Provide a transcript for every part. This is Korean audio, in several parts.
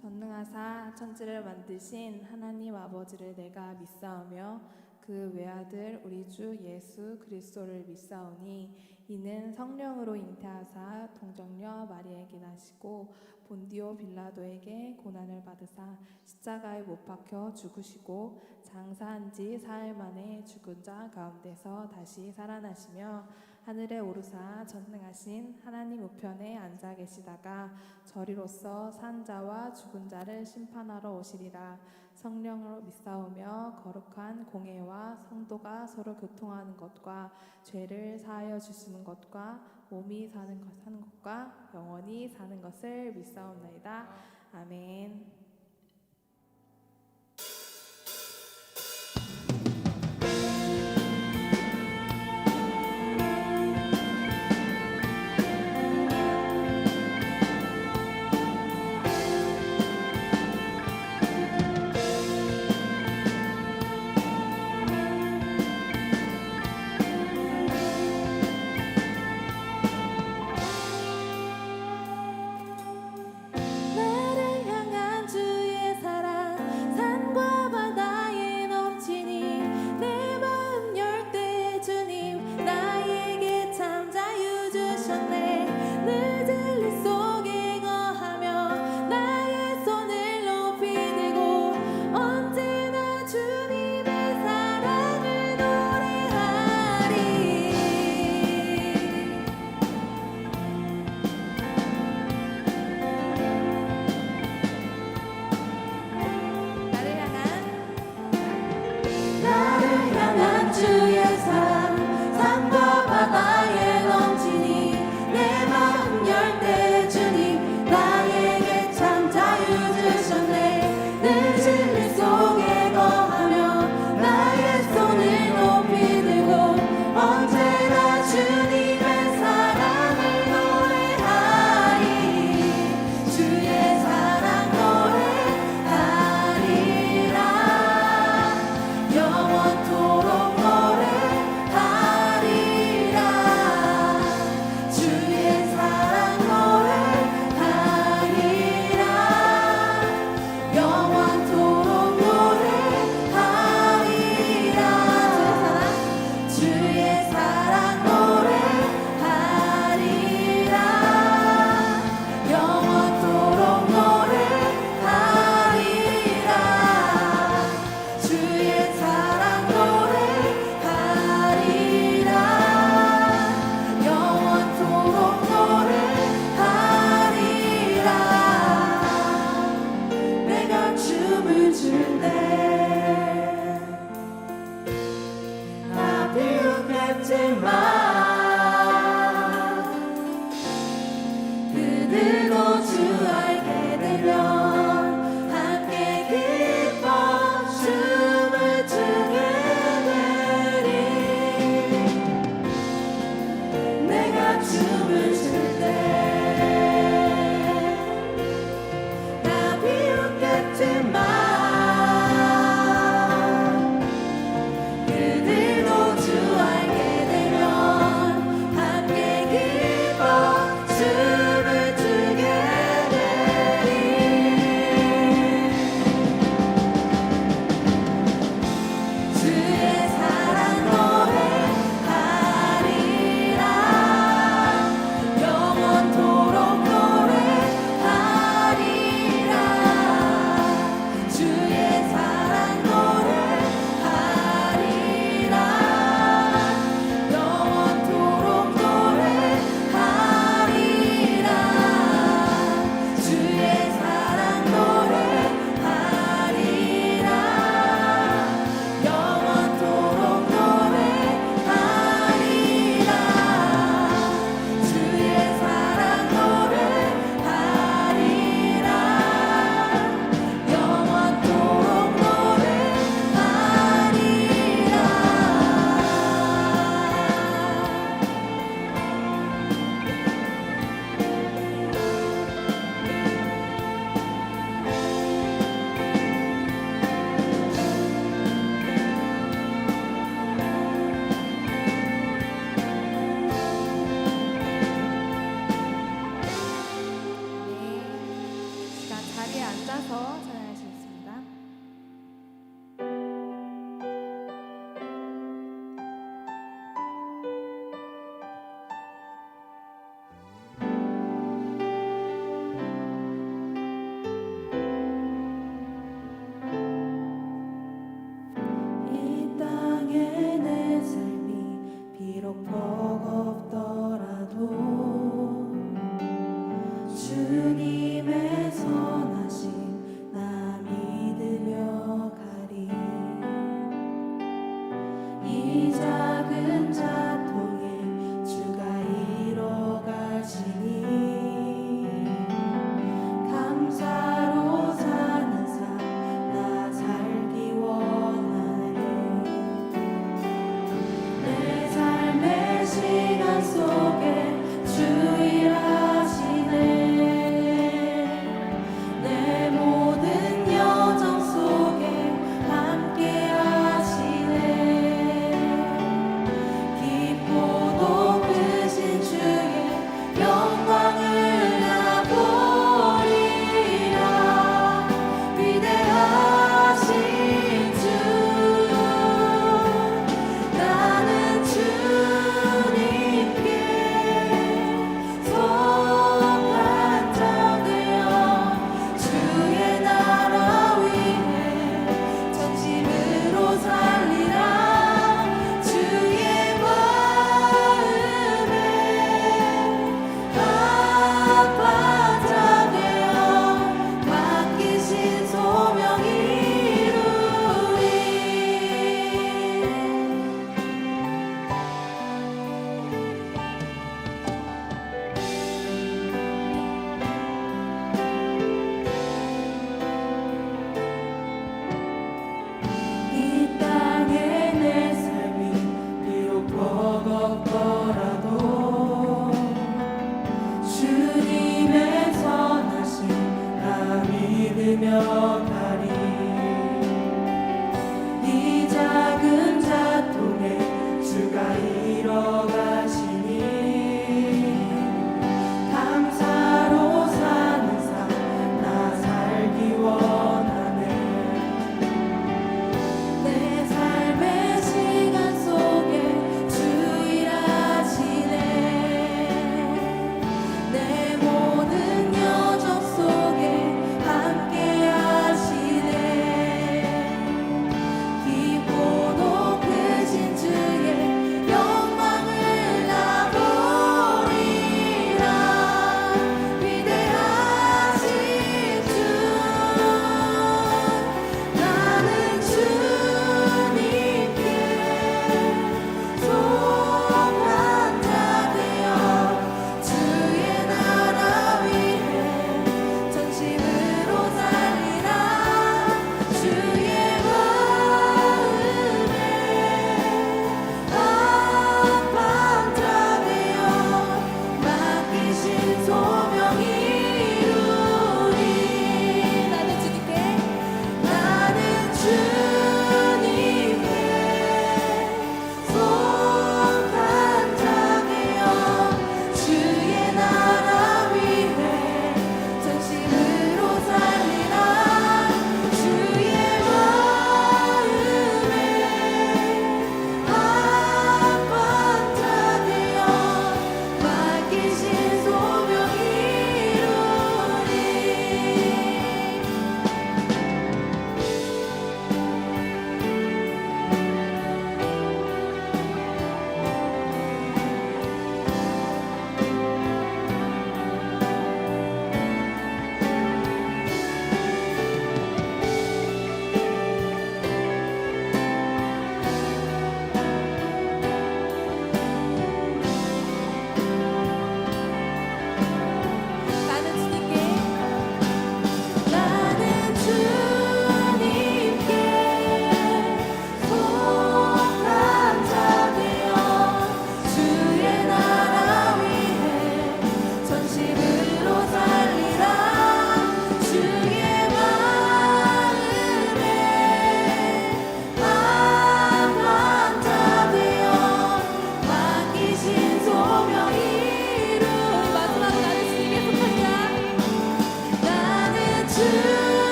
전능하사 천지를 만드신 하나님 아버지를 내가 믿사오며 그 외아들 우리 주 예수 그리스도를 믿사오니 이는 성령으로 잉태하사 동정녀 마리아에게 나시고 본디오 빌라도에게 고난을 받으사 십자가에 못 박혀 죽으시고 장사한 지 사흘 만에 죽은 자 가운데서 다시 살아나시며 하늘에 오르사 전능하신 하나님 우편에 앉아 계시다가 저리로서 산 자와 죽은 자를 심판하러 오시리라. 성령으로 믿사오며 거룩한 공회와 성도가 서로 교통하는 것과 죄를 사하여 주시는 것과 몸이 사는 것과 영원히 사는 것을 믿사옵나이다. 아멘. 그들도 주 알게 되면 나는 주님께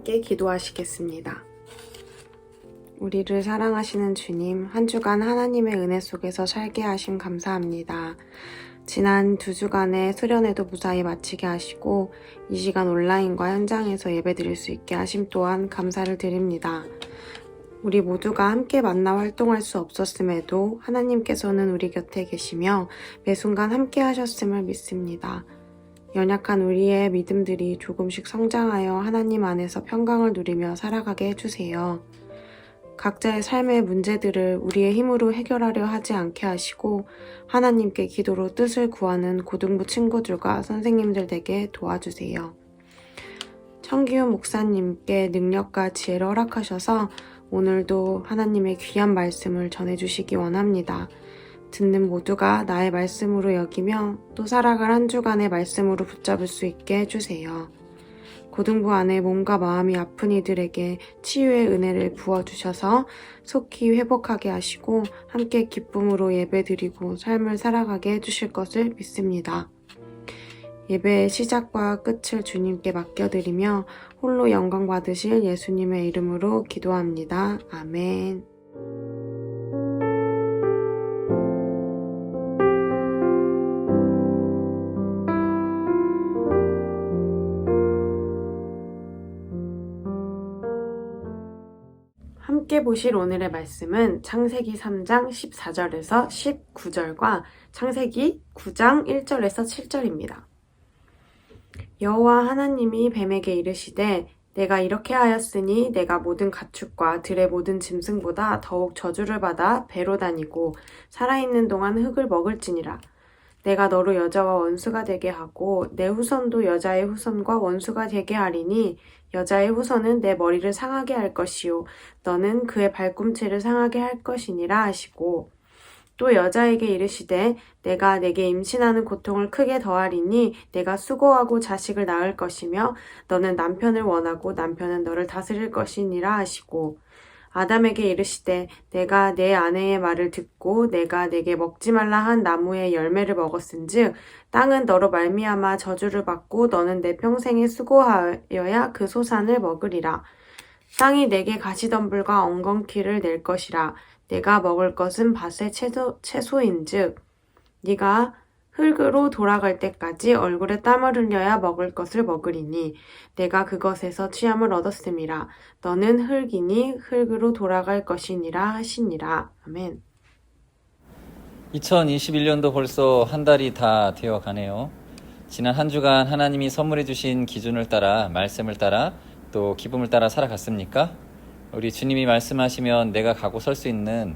함께 기도하시겠습니다. 우리를 사랑하시는 주님, 한 주간 하나님의 은혜 속에서 살게 하심 감사합니다. 지난 2주간의 수련회도 무사히 마치게 하시고 이 시간 온라인과 현장에서 예배드릴 수 있게 하심 또한 감사를 드립니다. 우리 모두가 함께 만나 활동할 수 없었음에도 하나님께서는 우리 곁에 계시며 매 순간 함께 하셨음을 믿습니다. 연약한 우리의 믿음들이 조금씩 성장하여 하나님 안에서 평강을 누리며 살아가게 해주세요. 각자의 삶의 문제들을 우리의 힘으로 해결하려 하지 않게 하시고 하나님께 기도로 뜻을 구하는 고등부 친구들과 선생님들 되게 도와주세요. 청기훈 목사님께 능력과 지혜를 허락하셔서 오늘도 하나님의 귀한 말씀을 전해주시기 원합니다. 듣는 모두가 나의 말씀으로 여기며 또 살아갈 한 주간의 말씀으로 붙잡을 수 있게 해주세요. 고등부 안에 몸과 마음이 아픈 이들에게 치유의 은혜를 부어주셔서 속히 회복하게 하시고 함께 기쁨으로 예배드리고 삶을 살아가게 해주실 것을 믿습니다. 예배의 시작과 끝을 주님께 맡겨드리며 홀로 영광 받으실 예수님의 이름으로 기도합니다. 아멘. 함께 보실 오늘의 말씀은 창세기 3장 14절에서 19절과 창세기 9장 1절에서 7절입니다. 여호와 하나님이 뱀에게 이르시되 내가 이렇게 하였으니 내가 모든 가축과 들의 모든 짐승보다 더욱 저주를 받아 배로 다니고 살아있는 동안 흙을 먹을지니라. 내가 너로 여자와 원수가 되게 하고 내 후손도 여자의 후손과 원수가 되게 하리니 여자의 후손은 내 머리를 상하게 할 것이요 너는 그의 발꿈치를 상하게 할 것이니라 하시고 또 여자에게 이르시되 내가 내게 임신하는 고통을 크게 더하리니 내가 수고하고 자식을 낳을 것이며 너는 남편을 원하고 남편은 너를 다스릴 것이니라 하시고 아담에게 이르시되 내가 내 아내의 말을 듣고 내가 내게 먹지 말라 한 나무의 열매를 먹었은즉 땅은 너로 말미암아 저주를 받고 너는 내 평생에 수고하여야 그 소산을 먹으리라. 땅이 내게 가시덤불과 엉겅퀴를 낼 것이라. 내가 먹을 것은 밭의 채소인즉 네가 흙으로 돌아갈 때까지 얼굴에 땀을 흘려야 먹을 것을 먹으리니 내가 그것에서 취함을 얻었음이라. 너는 흙이니 흙으로 돌아갈 것이니라 하시니라. 아멘. 2021년도 벌써 한 달이 다 되어 가네요. 지난 한 주간 하나님이 선물해 주신 기준을 따라 말씀을 따라 또 기쁨을 따라 살아갔습니까? 우리 주님이 말씀하시면 내가 가고 설 수 있는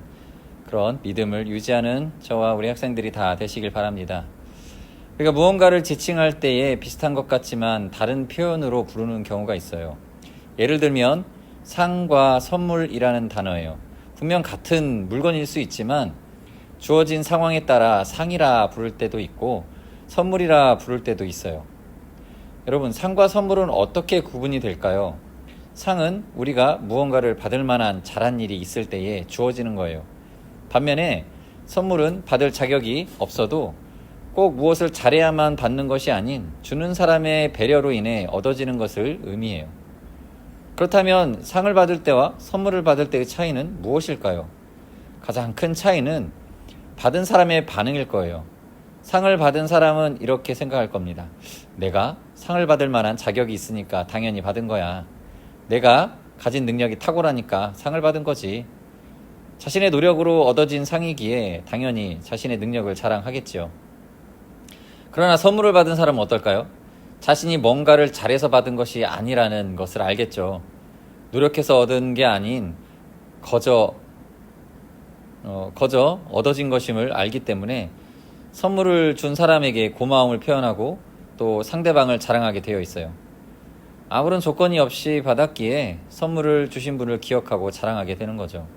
그런 믿음을 유지하는 저와 우리 학생들이 다 되시길 바랍니다. 우리가 무언가를 지칭할 때에 비슷한 것 같지만 다른 표현으로 부르는 경우가 있어요. 예를 들면 상과 선물이라는 단어예요. 분명 같은 물건일 수 있지만 주어진 상황에 따라 상이라 부를 때도 있고 선물이라 부를 때도 있어요. 여러분, 상과 선물은 어떻게 구분이 될까요? 상은 우리가 무언가를 받을 만한 잘한 일이 있을 때에 주어지는 거예요. 반면에 선물은 받을 자격이 없어도 꼭 무엇을 잘해야만 받는 것이 아닌 주는 사람의 배려로 인해 얻어지는 것을 의미해요. 그렇다면 상을 받을 때와 선물을 받을 때의 차이는 무엇일까요? 가장 큰 차이는 받은 사람의 반응일 거예요. 상을 받은 사람은 이렇게 생각할 겁니다. 내가 상을 받을 만한 자격이 있으니까 당연히 받은 거야. 내가 가진 능력이 탁월하니까 상을 받은 거지. 자신의 노력으로 얻어진 상이기에 당연히 자신의 능력을 자랑하겠지요. 그러나 선물을 받은 사람은 어떨까요? 자신이 뭔가를 잘해서 받은 것이 아니라는 것을 알겠죠. 노력해서 얻은 게 아닌 거저 얻어진 것임을 알기 때문에 선물을 준 사람에게 고마움을 표현하고 또 상대방을 자랑하게 되어 있어요. 아무런 조건이 없이 받았기에 선물을 주신 분을 기억하고 자랑하게 되는 거죠.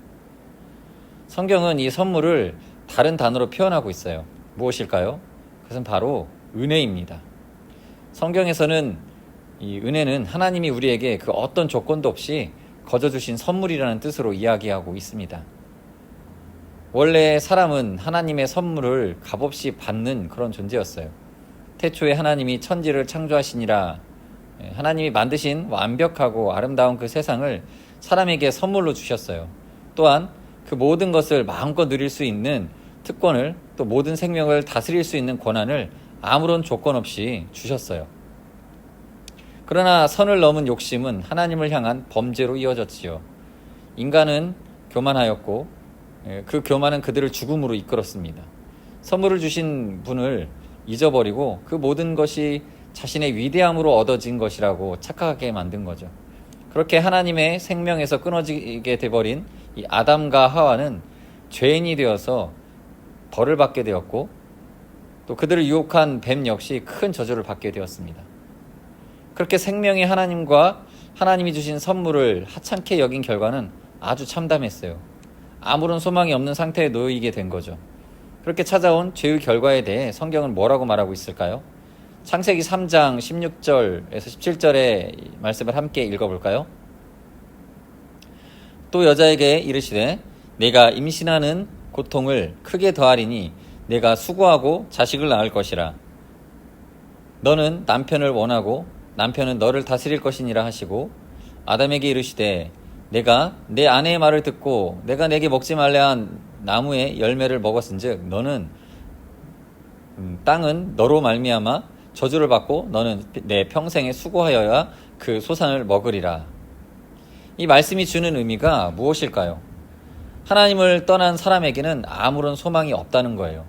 성경은 이 선물을 다른 단어로 표현하고 있어요. 무엇일까요? 그것은 바로 은혜입니다. 성경에서는 이 은혜는 하나님이 우리에게 그 어떤 조건도 없이 거저 주신 선물이라는 뜻으로 이야기하고 있습니다. 원래 사람은 하나님의 선물을 값없이 받는 그런 존재였어요. 태초에 하나님이 천지를 창조하시니라 하나님이 만드신 완벽하고 아름다운 그 세상을 사람에게 선물로 주셨어요. 또한 그 모든 것을 마음껏 누릴 수 있는 특권을, 또 모든 생명을 다스릴 수 있는 권한을 아무런 조건 없이 주셨어요. 그러나 선을 넘은 욕심은 하나님을 향한 범죄로 이어졌지요. 인간은 교만하였고 그 교만은 그들을 죽음으로 이끌었습니다. 선물을 주신 분을 잊어버리고 그 모든 것이 자신의 위대함으로 얻어진 것이라고 착각하게 만든 거죠. 그렇게 하나님의 생명에서 끊어지게 돼버린 이 아담과 하와는 죄인이 되어서 벌을 받게 되었고, 또 그들을 유혹한 뱀 역시 큰 저주를 받게 되었습니다. 그렇게 생명의 하나님과 하나님이 주신 선물을 하찮게 여긴 결과는 아주 참담했어요. 아무런 소망이 없는 상태에 놓이게 된 거죠. 그렇게 찾아온 죄의 결과에 대해 성경은 뭐라고 말하고 있을까요? 창세기 3장 16절에서 17절의 말씀을 함께 읽어볼까요? 또 여자에게 이르시되 내가 임신하는 고통을 크게 더하리니 내가 수고하고 자식을 낳을 것이라. 너는 남편을 원하고 남편은 너를 다스릴 것이니라 하시고, 아담에게 이르시되 내가 내 아내의 말을 듣고 내가 내게 먹지 말라 한 나무의 열매를 먹었은즉 너는 땅은 너로 말미암아 저주를 받고 너는 내 평생에 수고하여야 그 소산을 먹으리라. 이 말씀이 주는 의미가 무엇일까요? 하나님을 떠난 사람에게는 아무런 소망이 없다는 거예요.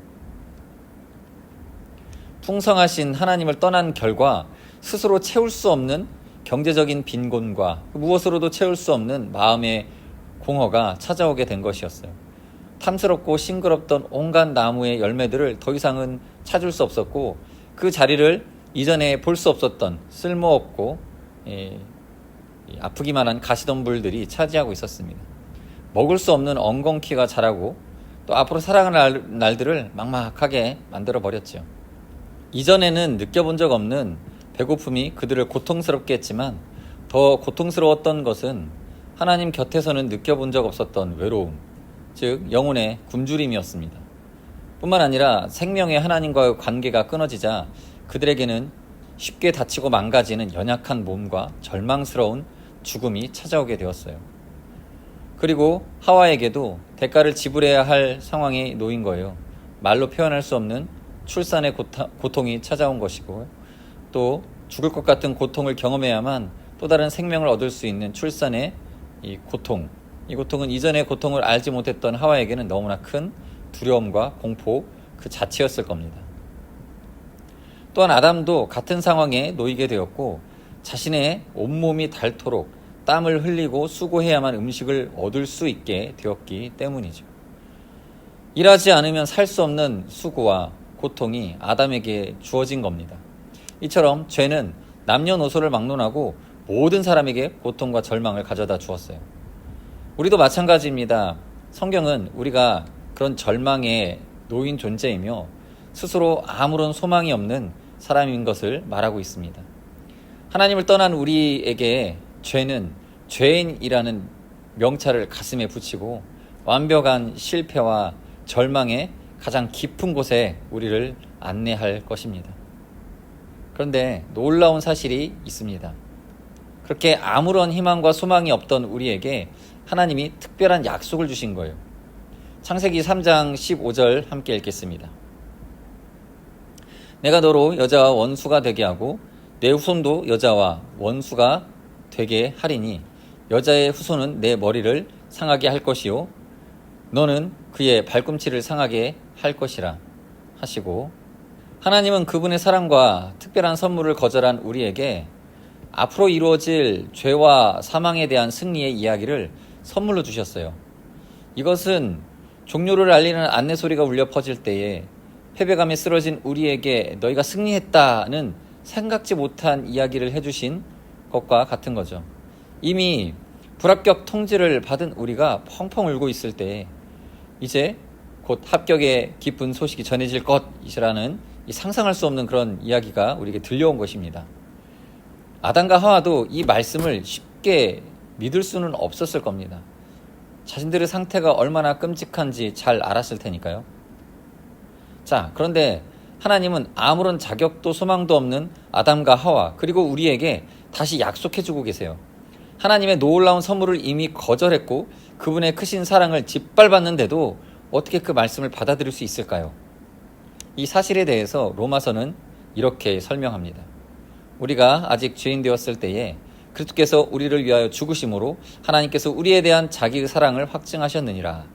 풍성하신 하나님을 떠난 결과 스스로 채울 수 없는 경제적인 빈곤과 무엇으로도 채울 수 없는 마음의 공허가 찾아오게 된 것이었어요. 탐스럽고 싱그럽던 온갖 나무의 열매들을 더 이상은 찾을 수 없었고, 그 자리를 이전에 볼 수 없었던 쓸모없고 아프기만 한 가시덤불들이 차지하고 있었습니다. 먹을 수 없는 엉겅퀴가 자라고 또 앞으로 살아갈 날들을 막막하게 만들어버렸죠. 이전에는 느껴본 적 없는 배고픔이 그들을 고통스럽게 했지만, 더 고통스러웠던 것은 하나님 곁에서는 느껴본 적 없었던 외로움, 즉 영혼의 굶주림이었습니다. 뿐만 아니라 생명의 하나님과의 관계가 끊어지자 그들에게는 쉽게 다치고 망가지는 연약한 몸과 절망스러운 죽음이 찾아오게 되었어요. 그리고 하와에게도 대가를 지불해야 할 상황에 놓인 거예요. 말로 표현할 수 없는 출산의 고통이 찾아온 것이고, 또 죽을 것 같은 고통을 경험해야만 또 다른 생명을 얻을 수 있는 출산의 이 고통은 이전의 고통을 알지 못했던 하와에게는 너무나 큰 두려움과 공포 그 자체였을 겁니다. 또한 아담도 같은 상황에 놓이게 되었고, 자신의 온몸이 닳도록 땀을 흘리고 수고해야만 음식을 얻을 수 있게 되었기 때문이죠. 일하지 않으면 살 수 없는 수고와 고통이 아담에게 주어진 겁니다. 이처럼 죄는 남녀노소를 막론하고 모든 사람에게 고통과 절망을 가져다 주었어요. 우리도 마찬가지입니다. 성경은 우리가 그런 절망에 놓인 존재이며 스스로 아무런 소망이 없는 사람인 것을 말하고 있습니다. 하나님을 떠난 우리에게 죄는 죄인이라는 명찰을 가슴에 붙이고 완벽한 실패와 절망의 가장 깊은 곳에 우리를 안내할 것입니다. 그런데 놀라운 사실이 있습니다. 그렇게 아무런 희망과 소망이 없던 우리에게 하나님이 특별한 약속을 주신 거예요. 창세기 3장 15절 함께 읽겠습니다. 내가 너로 여자와 원수가 되게 하고 내 후손도 여자와 원수가 되게 하리니 여자의 후손은 내 머리를 상하게 할 것이요 너는 그의 발꿈치를 상하게 할 것이라 하시고, 하나님은 그분의 사랑과 특별한 선물을 거절한 우리에게 앞으로 이루어질 죄와 사망에 대한 승리의 이야기를 선물로 주셨어요. 이것은 종료를 알리는 안내 소리가 울려 퍼질 때에 패배감에 쓰러진 우리에게 너희가 승리했다는 생각지 못한 이야기를 해주신 것과 같은 거죠. 이미 불합격 통지를 받은 우리가 펑펑 울고 있을 때 이제 곧 합격의 기쁜 소식이 전해질 것이라는 이 상상할 수 없는 그런 이야기가 우리에게 들려온 것입니다. 아담과 하와도 이 말씀을 쉽게 믿을 수는 없었을 겁니다. 자신들의 상태가 얼마나 끔찍한지 잘 알았을 테니까요. 자, 그런데 하나님은 아무런 자격도 소망도 없는 아담과 하와 그리고 우리에게 다시 약속해주고 계세요. 하나님의 놀라운 선물을 이미 거절했고 그분의 크신 사랑을 짓밟았는데도 어떻게 그 말씀을 받아들일 수 있을까요? 이 사실에 대해서 로마서는 이렇게 설명합니다. 우리가 아직 죄인 되었을 때에 그리스도께서 우리를 위하여 죽으심으로 하나님께서 우리에 대한 자기의 사랑을 확증하셨느니라.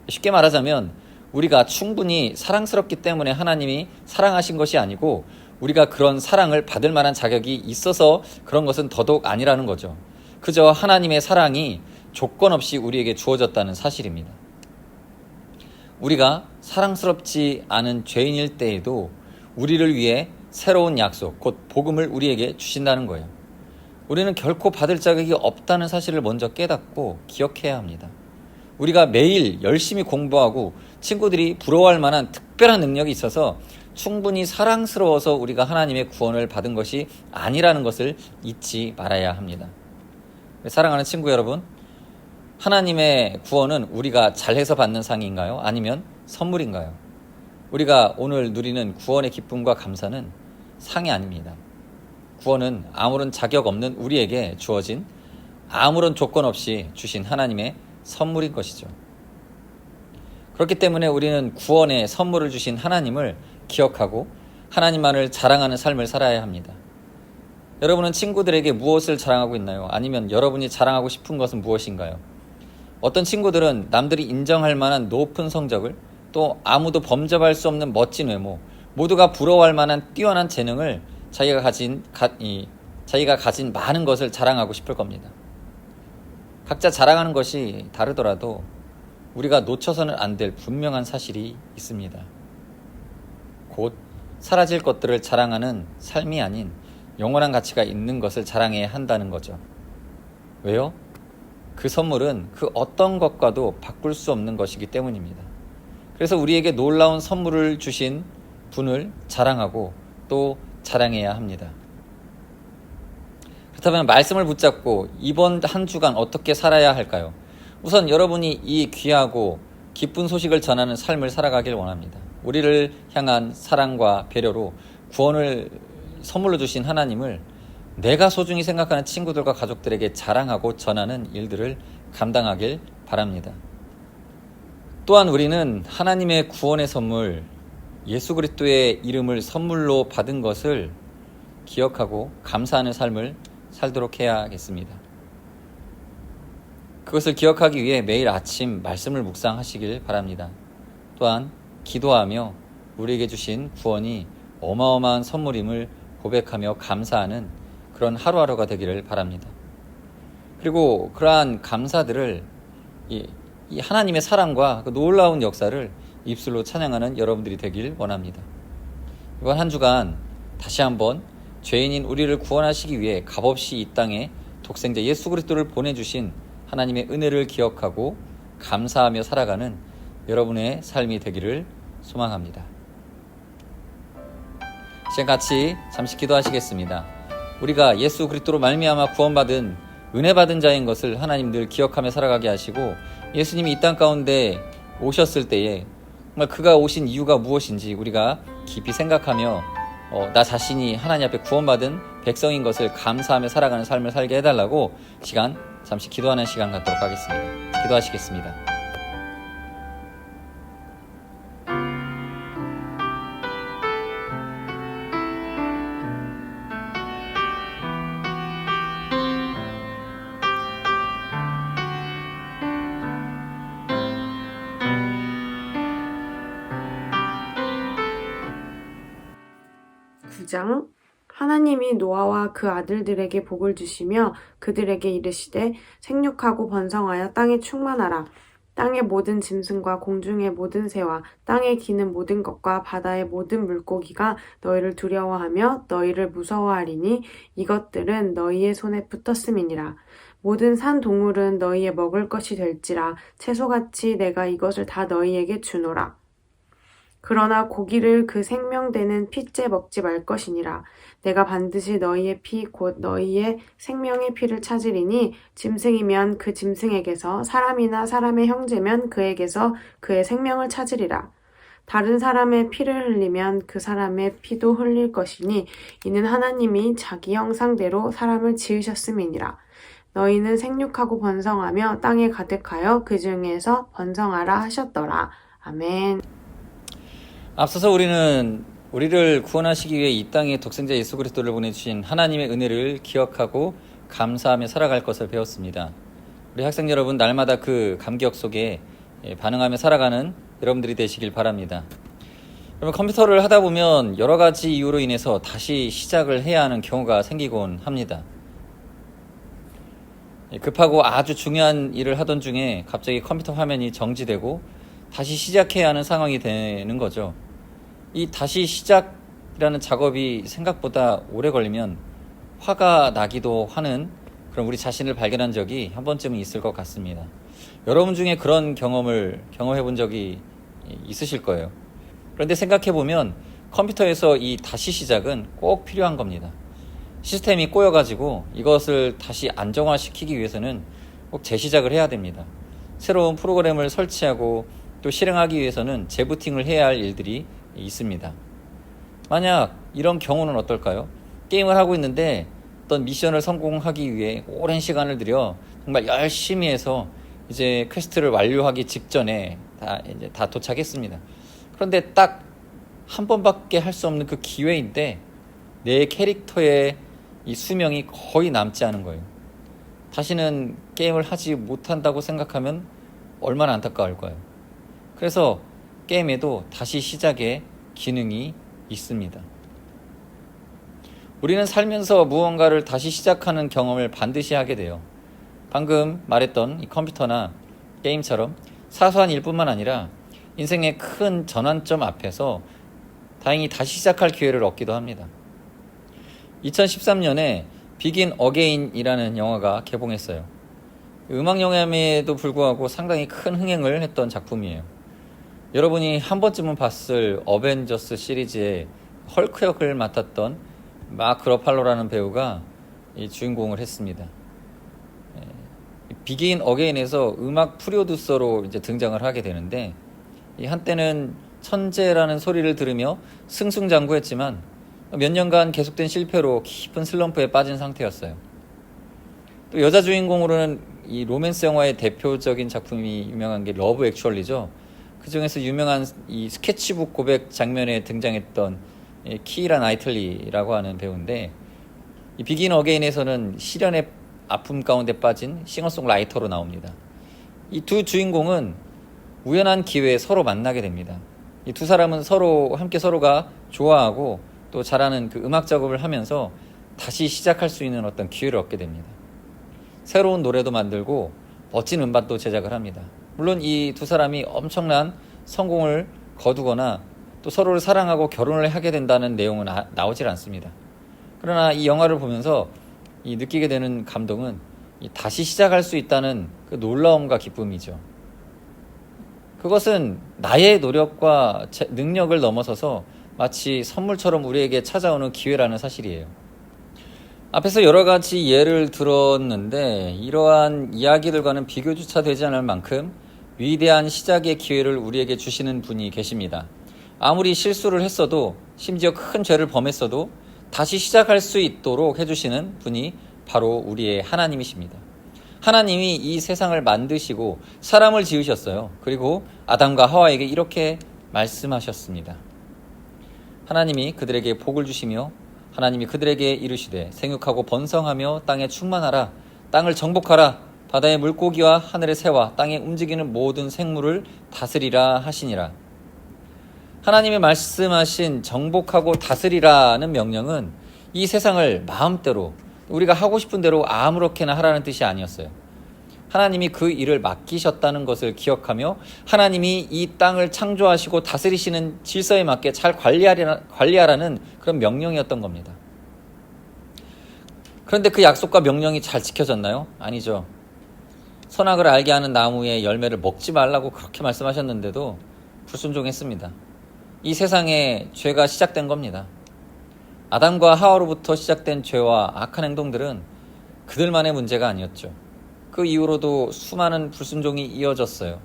쉽게 말하자면 우리가 충분히 사랑스럽기 때문에 하나님이 사랑하신 것이 아니고 우리가 그런 사랑을 받을 만한 자격이 있어서 그런 것은 더더욱 아니라는 거죠. 그저 하나님의 사랑이 조건 없이 우리에게 주어졌다는 사실입니다. 우리가 사랑스럽지 않은 죄인일 때에도 우리를 위해 새로운 약속, 곧 복음을 우리에게 주신다는 거예요. 우리는 결코 받을 자격이 없다는 사실을 먼저 깨닫고 기억해야 합니다. 우리가 매일 열심히 공부하고 친구들이 부러워할 만한 특별한 능력이 있어서 충분히 사랑스러워서 우리가 하나님의 구원을 받은 것이 아니라는 것을 잊지 말아야 합니다. 사랑하는 친구 여러분, 하나님의 구원은 우리가 잘해서 받는 상인가요? 아니면 선물인가요? 우리가 오늘 누리는 구원의 기쁨과 감사는 상이 아닙니다. 구원은 아무런 자격 없는 우리에게 주어진 아무런 조건 없이 주신 하나님의 선물인 것이죠. 그렇기 때문에 우리는 구원의 선물을 주신 하나님을 기억하고 하나님만을 자랑하는 삶을 살아야 합니다. 여러분은 친구들에게 무엇을 자랑하고 있나요? 아니면 여러분이 자랑하고 싶은 것은 무엇인가요? 어떤 친구들은 남들이 인정할 만한 높은 성적을, 또 아무도 범접할 수 없는 멋진 외모, 모두가 부러워할 만한 뛰어난 재능을 자기가 가진 많은 것을 자랑하고 싶을 겁니다. 각자 자랑하는 것이 다르더라도 우리가 놓쳐서는 안 될 분명한 사실이 있습니다. 곧 사라질 것들을 자랑하는 삶이 아닌 영원한 가치가 있는 것을 자랑해야 한다는 거죠. 왜요? 그 선물은 그 어떤 것과도 바꿀 수 없는 것이기 때문입니다. 그래서 우리에게 놀라운 선물을 주신 분을 자랑하고 또 자랑해야 합니다. 그렇다면 말씀을 붙잡고 이번 한 주간 어떻게 살아야 할까요? 우선 여러분이 이 귀하고 기쁜 소식을 전하는 삶을 살아가길 원합니다. 우리를 향한 사랑과 배려로 구원을 선물로 주신 하나님을 내가 소중히 생각하는 친구들과 가족들에게 자랑하고 전하는 일들을 감당하길 바랍니다. 또한 우리는 하나님의 구원의 선물, 예수 그리스도의 이름을 선물로 받은 것을 기억하고 감사하는 삶을 살도록 해야겠습니다. 그것을 기억하기 위해 매일 아침 말씀을 묵상하시길 바랍니다. 또한 기도하며 우리에게 주신 구원이 어마어마한 선물임을 고백하며 감사하는 그런 하루하루가 되기를 바랍니다. 그리고 그러한 감사들을 이 하나님의 사랑과 그 놀라운 역사를 입술로 찬양하는 여러분들이 되길 원합니다. 이번 한 주간 다시 한번 죄인인 우리를 구원하시기 위해 값없이 이 땅에 독생자 예수 그리스도를 보내주신 하나님의 은혜를 기억하고 감사하며 살아가는 여러분의 삶이 되기를 소망합니다. 지금 같이 잠시 기도하시겠습니다. 우리가 예수 그리스도로 말미암아 구원받은 은혜 받은 자인 것을 하나님 늘 기억하며 살아가게 하시고, 예수님이 이 땅 가운데 오셨을 때에 정말 그가 오신 이유가 무엇인지 우리가 깊이 생각하며 나 자신이 하나님 앞에 구원받은 백성인 것을 감사하며 살아가는 삶을 살게 해달라고 잠시 기도하는 시간 갖도록 하겠습니다. 기도하시겠습니다. 하나님이 노아와 그 아들들에게 복을 주시며 그들에게 이르시되 생육하고 번성하여 땅에 충만하라. 땅의 모든 짐승과 공중의 모든 새와 땅에 기는 모든 것과 바다의 모든 물고기가 너희를 두려워하며 너희를 무서워하리니 이것들은 너희의 손에 붙었음이니라. 모든 산 동물은 너희의 먹을 것이 될지라. 채소같이 내가 이것을 다 너희에게 주노라. 그러나 고기를 그 생명되는 피째 먹지 말 것이니라. 내가 반드시 너희의 피 곧 너희의 생명의 피를 찾으리니 짐승이면 그 짐승에게서, 사람이나 사람의 형제면 그에게서 그의 생명을 찾으리라. 다른 사람의 피를 흘리면 그 사람의 피도 흘릴 것이니 이는 하나님이 자기 형상대로 사람을 지으셨음이니라. 너희는 생육하고 번성하며 땅에 가득하여 그 중에서 번성하라 하셨더라. 아멘. 앞서서 우리를 구원하시기 위해 이 땅에 독생자 예수 그리스도를 보내주신 하나님의 은혜를 기억하고 감사하며 살아갈 것을 배웠습니다. 우리 학생 여러분, 날마다 그 감격 속에 반응하며 살아가는 여러분들이 되시길 바랍니다. 여러분, 컴퓨터를 하다 보면 여러 가지 이유로 인해서 다시 시작을 해야 하는 경우가 생기곤 합니다. 급하고 아주 중요한 일을 하던 중에 갑자기 컴퓨터 화면이 정지되고 다시 시작해야 하는 상황이 되는 거죠. 이 다시 시작이라는 작업이 생각보다 오래 걸리면 화가 나기도 하는 그런 우리 자신을 발견한 적이 한 번쯤은 있을 것 같습니다. 여러분 중에 그런 경험해 본 적이 있으실 거예요. 그런데 생각해 보면 컴퓨터에서 이 다시 시작은 꼭 필요한 겁니다. 시스템이 꼬여가지고 이것을 다시 안정화시키기 위해서는 꼭 재시작을 해야 됩니다. 새로운 프로그램을 설치하고 또 실행하기 위해서는 재부팅을 해야 할 일들이 있습니다. 만약 이런 경우는 어떨까요? 게임을 하고 있는데 어떤 미션을 성공하기 위해 오랜 시간을 들여 정말 열심히 해서 이제 퀘스트를 완료하기 직전에 다 도착했습니다. 그런데 딱 한 번밖에 할 수 없는 그 기회인데 내 캐릭터의 이 수명이 거의 남지 않은 거예요. 다시는 게임을 하지 못한다고 생각하면 얼마나 안타까울까요? 그래서 게임에도 다시 시작의 기능이 있습니다. 우리는 살면서 무언가를 다시 시작하는 경험을 반드시 하게 돼요. 방금 말했던 이 컴퓨터나 게임처럼 사소한 일뿐만 아니라 인생의 큰 전환점 앞에서 다행히 다시 시작할 기회를 얻기도 합니다. 2013년에 비긴 어게인이라는 영화가 개봉했어요. 음악 영화임에도 불구하고 상당히 큰 흥행을 했던 작품이에요. 여러분이 한 번쯤은 봤을 어벤져스 시리즈의 헐크 역을 맡았던 마크 러팔로라는 배우가 이 주인공을 했습니다. 비긴 어게인에서 음악 프로듀서로 이제 등장을 하게 되는데 이 한때는 천재라는 소리를 들으며 승승장구했지만 몇 년간 계속된 실패로 깊은 슬럼프에 빠진 상태였어요. 또 여자 주인공으로는 이 로맨스 영화의 대표적인 작품이 유명한 게 러브 액츄얼리죠. 그 중에서 유명한 이 스케치북 고백 장면에 등장했던 키이라 나이틀리라고 하는 배우인데 이 비긴 어게인에서는 시련의 아픔 가운데 빠진 싱어송라이터로 나옵니다. 이 두 주인공은 우연한 기회에 서로 만나게 됩니다. 이 두 사람은 서로가 좋아하고 또 잘하는 그 음악 작업을 하면서 다시 시작할 수 있는 어떤 기회를 얻게 됩니다. 새로운 노래도 만들고 멋진 음반도 제작을 합니다. 물론 이 두 사람이 엄청난 성공을 거두거나 또 서로를 사랑하고 결혼을 하게 된다는 내용은 나오질 않습니다. 그러나 이 영화를 보면서 이 느끼게 되는 감동은 이 다시 시작할 수 있다는 그 놀라움과 기쁨이죠. 그것은 나의 노력과 능력을 넘어서서 마치 선물처럼 우리에게 찾아오는 기회라는 사실이에요. 앞에서 여러 가지 예를 들었는데 이러한 이야기들과는 비교조차 되지 않을 만큼 위대한 시작의 기회를 우리에게 주시는 분이 계십니다. 아무리 실수를 했어도 심지어 큰 죄를 범했어도 다시 시작할 수 있도록 해주시는 분이 바로 우리의 하나님이십니다. 하나님이 이 세상을 만드시고 사람을 지으셨어요. 그리고 아담과 하와에게 이렇게 말씀하셨습니다. 하나님이 그들에게 복을 주시며 하나님이 그들에게 이르시되 생육하고 번성하며 땅에 충만하라. 땅을 정복하라. 바다의 물고기와 하늘의 새와 땅에 움직이는 모든 생물을 다스리라 하시니라. 하나님이 말씀하신 정복하고 다스리라는 명령은 이 세상을 마음대로 우리가 하고 싶은 대로 아무렇게나 하라는 뜻이 아니었어요. 하나님이 그 일을 맡기셨다는 것을 기억하며 하나님이 이 땅을 창조하시고 다스리시는 질서에 맞게 잘 관리하라는 그런 명령이었던 겁니다. 그런데 그 약속과 명령이 잘 지켜졌나요? 아니죠. 선악을 알게 하는 나무의 열매를 먹지 말라고 그렇게 말씀하셨는데도 불순종했습니다. 이 세상에 죄가 시작된 겁니다. 아담과 하와로부터 시작된 죄와 악한 행동들은 그들만의 문제가 아니었죠. 그 이후로도 수많은 불순종이 이어졌어요.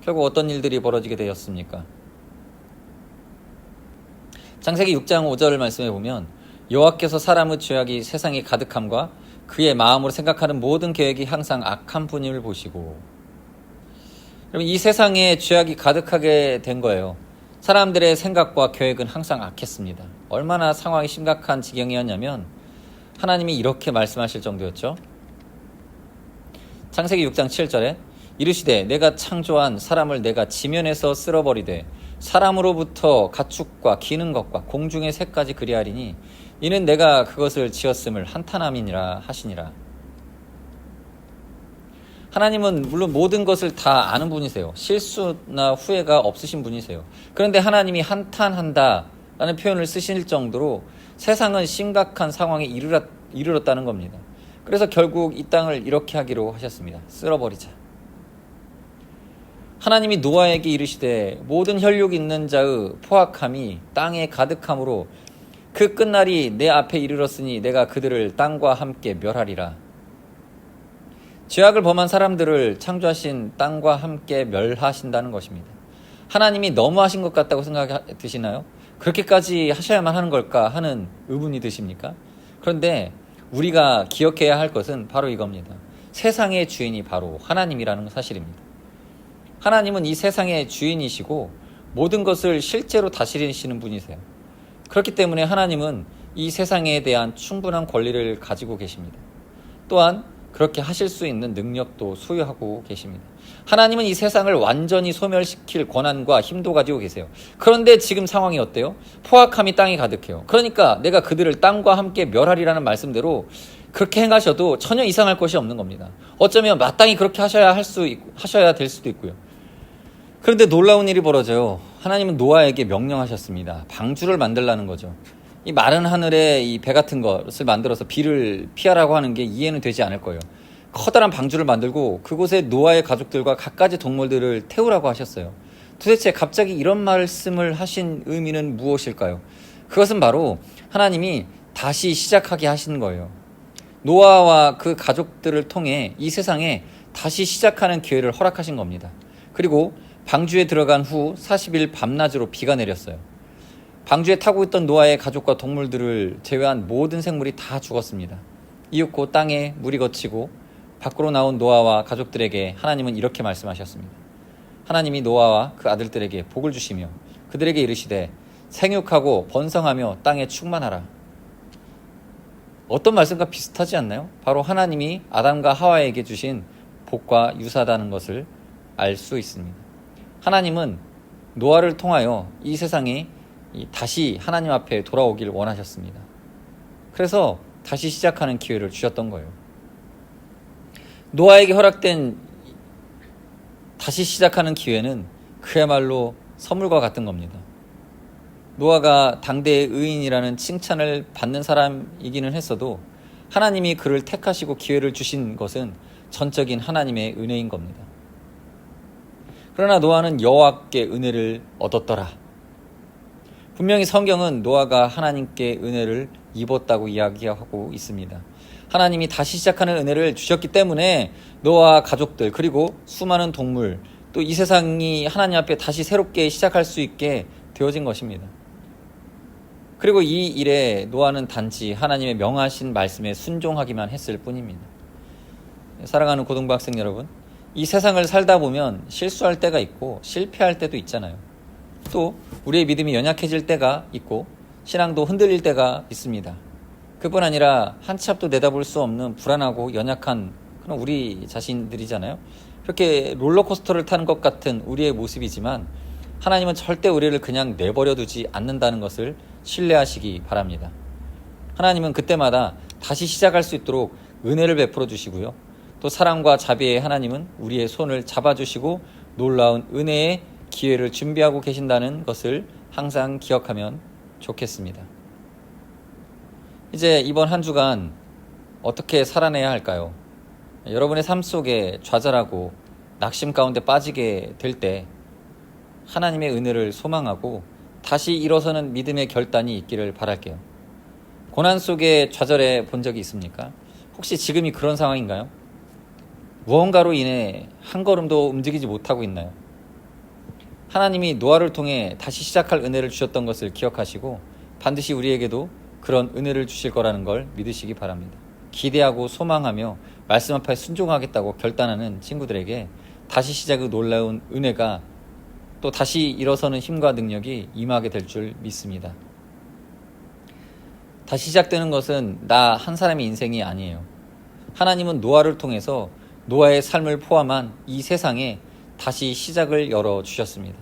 결국 어떤 일들이 벌어지게 되었습니까? 창세기 6장 5절 말씀에 보면 여호와께서 사람의 죄악이 세상에 가득함과 그의 마음으로 생각하는 모든 계획이 항상 악한 분임을 보시고. 여러분, 이 세상에 죄악이 가득하게 된 거예요. 사람들의 생각과 계획은 항상 악했습니다. 얼마나 상황이 심각한 지경이었냐면 하나님이 이렇게 말씀하실 정도였죠. 창세기 6장 7절에 이르시되 내가 창조한 사람을 내가 지면에서 쓸어버리되 사람으로부터 가축과 기는 것과 공중의 새까지 그리하리니 이는 내가 그것을 지었음을 한탄함이니라 하시니라. 하나님은 물론 모든 것을 다 아는 분이세요. 실수나 후회가 없으신 분이세요. 그런데 하나님이 한탄한다라는 표현을 쓰실 정도로 세상은 심각한 상황에 이르렀다는 겁니다. 그래서 결국 이 땅을 이렇게 하기로 하셨습니다. 쓸어버리자. 하나님이 노아에게 이르시되 모든 혈육 있는 자의 포악함이 땅에 가득함으로 그 끝날이 내 앞에 이르렀으니 내가 그들을 땅과 함께 멸하리라. 죄악을 범한 사람들을 창조하신 땅과 함께 멸하신다는 것입니다. 하나님이 너무하신 것 같다고 생각 드시나요? 그렇게까지 하셔야만 하는 걸까 하는 의문이 드십니까? 그런데 우리가 기억해야 할 것은 바로 이겁니다. 세상의 주인이 바로 하나님이라는 사실입니다. 하나님은 이 세상의 주인이시고 모든 것을 실제로 다스리시는 분이세요. 그렇기 때문에 하나님은 이 세상에 대한 충분한 권리를 가지고 계십니다. 또한 그렇게 하실 수 있는 능력도 소유하고 계십니다. 하나님은 이 세상을 완전히 소멸시킬 권한과 힘도 가지고 계세요. 그런데 지금 상황이 어때요? 포악함이 땅에 가득해요. 그러니까 내가 그들을 땅과 함께 멸하리라는 말씀대로 그렇게 행하셔도 전혀 이상할 것이 없는 겁니다. 어쩌면 마땅히 그렇게 하셔야 될 수도 있고요. 그런데 놀라운 일이 벌어져요. 하나님은 노아에게 명령하셨습니다. 방주를 만들라는 거죠. 이 마른 하늘에 이 배 같은 것을 만들어서 비를 피하라고 하는 게 이해는 되지 않을 거예요. 커다란 방주를 만들고 그곳에 노아의 가족들과 갖가지 동물들을 태우라고 하셨어요. 도대체 갑자기 이런 말씀을 하신 의미는 무엇일까요? 그것은 바로 하나님이 다시 시작하게 하신 거예요. 노아와 그 가족들을 통해 이 세상에 다시 시작하는 기회를 허락하신 겁니다. 그리고 방주에 들어간 후 40일 밤낮으로 비가 내렸어요. 방주에 타고 있던 노아의 가족과 동물들을 제외한 모든 생물이 다 죽었습니다. 이윽고 땅에 물이 걷히고 밖으로 나온 노아와 가족들에게 하나님은 이렇게 말씀하셨습니다. 하나님이 노아와 그 아들들에게 복을 주시며 그들에게 이르시되 생육하고 번성하며 땅에 충만하라. 어떤 말씀과 비슷하지 않나요? 바로 하나님이 아담과 하와에게 주신 복과 유사하다는 것을 알 수 있습니다. 하나님은 노아를 통하여 이 세상에 다시 하나님 앞에 돌아오길 원하셨습니다. 그래서 다시 시작하는 기회를 주셨던 거예요. 노아에게 허락된 다시 시작하는 기회는 그야말로 선물과 같은 겁니다. 노아가 당대의 의인이라는 칭찬을 받는 사람이기는 했어도 하나님이 그를 택하시고 기회를 주신 것은 전적인 하나님의 은혜인 겁니다. 그러나 노아는 여호와께 은혜를 얻었더라. 분명히 성경은 노아가 하나님께 은혜를 입었다고 이야기하고 있습니다. 하나님이 다시 시작하는 은혜를 주셨기 때문에 노아와 가족들 그리고 수많은 동물 또 이 세상이 하나님 앞에 다시 새롭게 시작할 수 있게 되어진 것입니다. 그리고 이 일에 노아는 단지 하나님의 명하신 말씀에 순종하기만 했을 뿐입니다. 사랑하는 고등부학생 여러분, 이 세상을 살다 보면 실수할 때가 있고 실패할 때도 있잖아요. 또 우리의 믿음이 연약해질 때가 있고 신앙도 흔들릴 때가 있습니다. 그뿐 아니라 한치 앞도 내다볼 수 없는 불안하고 연약한 그런 우리 자신들이잖아요. 그렇게 롤러코스터를 타는 것 같은 우리의 모습이지만 하나님은 절대 우리를 그냥 내버려 두지 않는다는 것을 신뢰하시기 바랍니다. 하나님은 그때마다 다시 시작할 수 있도록 은혜를 베풀어 주시고요. 또 사랑과 자비의 하나님은 우리의 손을 잡아주시고 놀라운 은혜의 기회를 준비하고 계신다는 것을 항상 기억하면 좋겠습니다. 이제 이번 한 주간 어떻게 살아내야 할까요? 여러분의 삶 속에 좌절하고 낙심 가운데 빠지게 될 때 하나님의 은혜를 소망하고 다시 일어서는 믿음의 결단이 있기를 바랄게요. 고난 속에 좌절해 본 적이 있습니까? 혹시 지금이 그런 상황인가요? 무언가로 인해 한 걸음도 움직이지 못하고 있나요? 하나님이 노아를 통해 다시 시작할 은혜를 주셨던 것을 기억하시고 반드시 우리에게도 그런 은혜를 주실 거라는 걸 믿으시기 바랍니다. 기대하고 소망하며 말씀 앞에 순종하겠다고 결단하는 친구들에게 다시 시작의 놀라운 은혜가 또 다시 일어서는 힘과 능력이 임하게 될 줄 믿습니다. 다시 시작되는 것은 나 한 사람의 인생이 아니에요. 하나님은 노아를 통해서 노아의 삶을 포함한 이 세상에 다시 시작을 열어주셨습니다.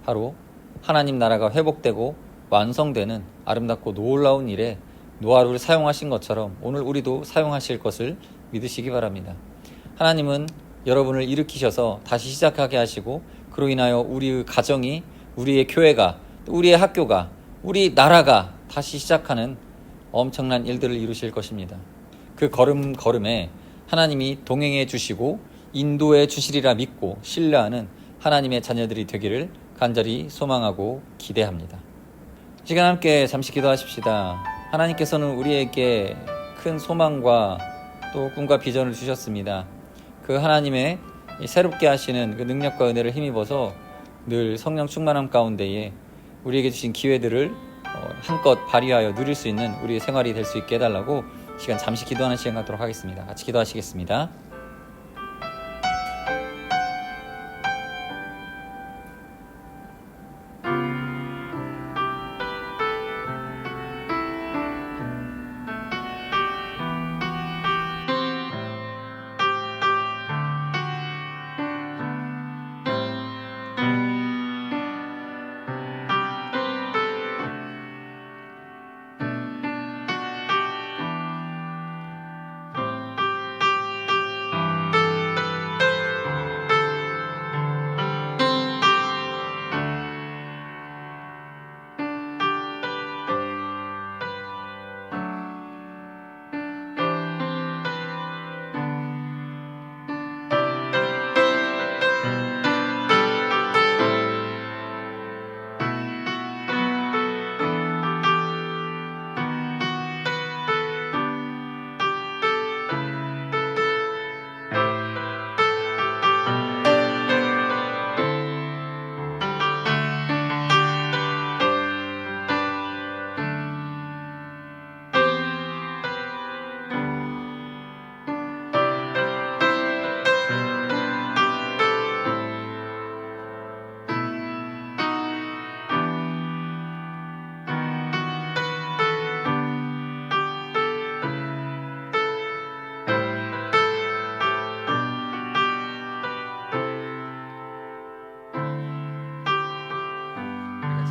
바로 하나님 나라가 회복되고 완성되는 아름답고 놀라운 일에 노아를 사용하신 것처럼 오늘 우리도 사용하실 것을 믿으시기 바랍니다. 하나님은 여러분을 일으키셔서 다시 시작하게 하시고 그로 인하여 우리의 가정이, 우리의 교회가, 우리의 학교가, 우리 나라가 다시 시작하는 엄청난 일들을 이루실 것입니다. 그 걸음걸음에 하나님이 동행해 주시고 인도해 주시리라 믿고 신뢰하는 하나님의 자녀들이 되기를 간절히 소망하고 기대합니다. 시간 함께 잠시 기도하십시다. 하나님께서는 우리에게 큰 소망과 또 꿈과 비전을 주셨습니다. 그 하나님의 새롭게 하시는 그 능력과 은혜를 힘입어서 늘 성령 충만함 가운데에 우리에게 주신 기회들을 한껏 발휘하여 누릴 수 있는 우리의 생활이 될 수 있게 해달라고 시간 잠시 기도하는 시간 갖도록 하겠습니다. 같이 기도하시겠습니다.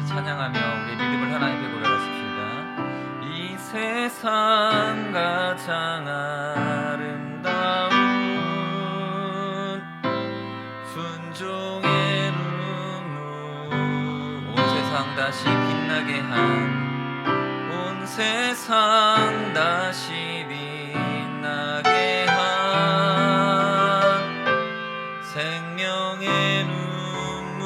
찬양하며 우리 믿음을 하나님께 고백하십시다. 이 세상 가장 아름다운 순종의 눈물 온 세상 다시 빛나게 온 세상 다시 빛나게 생명의 눈물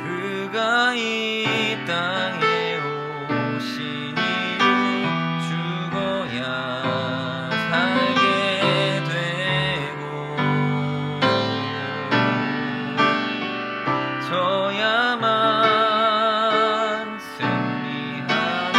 그가 이 땅에 오신 이유 죽어야 살게 되고 저야만 승리하며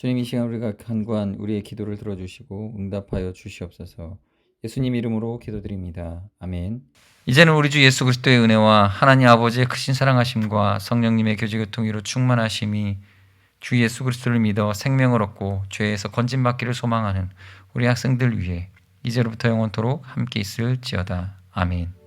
주님 이 시간 우리가 간구한 우리의 기도를 들어주시고 응답하여 주시옵소서. 예수님 이름으로 기도드립니다. 아멘. 이제는 우리 주 예수 그리스도의 은혜와 하나님 아버지의 크신 사랑하심과 성령님의 교제교통으로 충만하심이 주 예수 그리스도를 믿어 생명을 얻고 죄에서 건짐받기를 소망하는 우리 학생들 위해 이제로부터 영원토록 함께 있을지어다. 아멘.